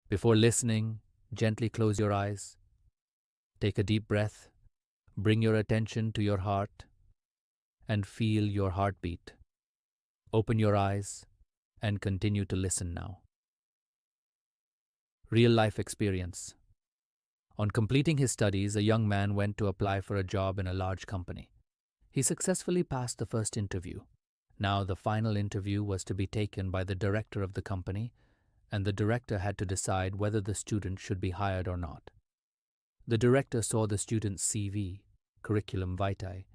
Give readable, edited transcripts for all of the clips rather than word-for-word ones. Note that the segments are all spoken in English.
Before listening, gently close your eyes, take a deep breath, bring your attention to your heart, and feel your heartbeat. Open your eyes and continue to listen now. Real life experience. On completing his studies, a young man went to apply for a job in a large company. He successfully passed the first interview. Now the final interview was to be taken by the director of the company, and the director had to decide whether the student should be hired or not. The director saw the student's CV, curriculum vitae,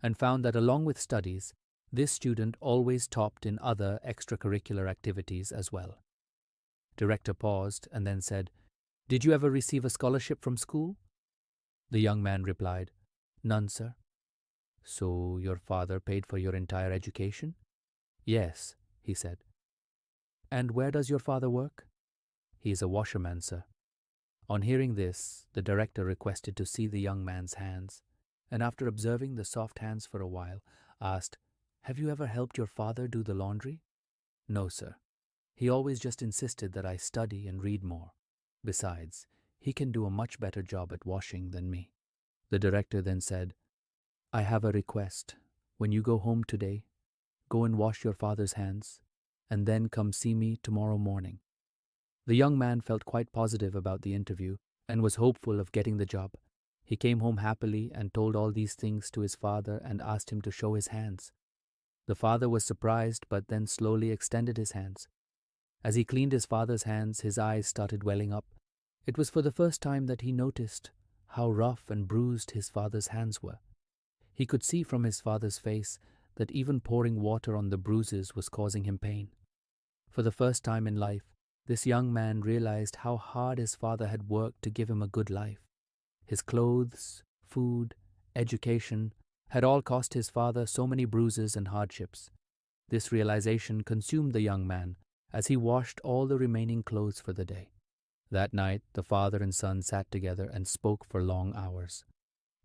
and found that along with studies, this student always topped in other extracurricular activities as well. Director paused and then said, "Did you ever receive a scholarship from school?" The young man replied, "None, sir." "So your father paid for your entire education?" "Yes," he said. "And where does your father work?" "He is a washerman, sir." On hearing this, the director requested to see the young man's hands, and after observing the soft hands for a while, asked, "Have you ever helped your father do the laundry?" "No, sir. He always just insisted that I study and read more. Besides, he can do a much better job at washing than me." The director then said, "I have a request. When you go home today, go and wash your father's hands, and then come see me tomorrow morning." The young man felt quite positive about the interview and was hopeful of getting the job. He came home happily and told all these things to his father and asked him to show his hands. The father was surprised but then slowly extended his hands. As he cleaned his father's hands, his eyes started welling up. It was for the first time that he noticed how rough and bruised his father's hands were. He could see from his father's face that even pouring water on the bruises was causing him pain. For the first time in life, this young man realized how hard his father had worked to give him a good life. His clothes, food, education had all cost his father so many bruises and hardships. This realization consumed the young man as he washed all the remaining clothes for the day. That night, the father and son sat together and spoke for long hours.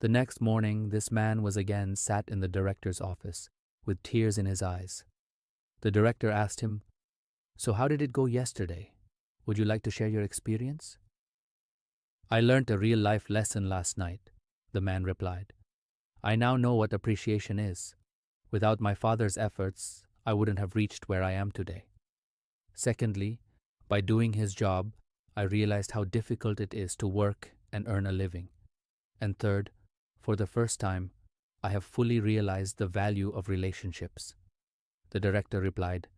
The next morning, this man was again sat in the director's office, with tears in his eyes. The director asked him, "So how did it go yesterday? Would you like to share your experience?" "I learnt a real-life lesson last night," the man replied. "I now know what appreciation is. Without my father's efforts, I wouldn't have reached where I am today. Secondly, by doing his job, I realized how difficult it is to work and earn a living. And third, for the first time, I have fully realized the value of relationships." The director replied,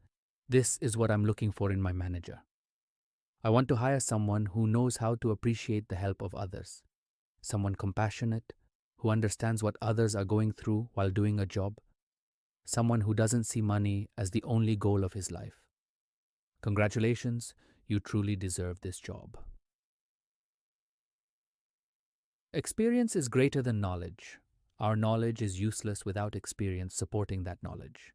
"This is what I'm looking for in my manager. I want to hire someone who knows how to appreciate the help of others, someone compassionate, who understands what others are going through while doing a job, someone who doesn't see money as the only goal of his life. Congratulations, you truly deserve this job." Experience is greater than knowledge. Our knowledge is useless without experience supporting that knowledge.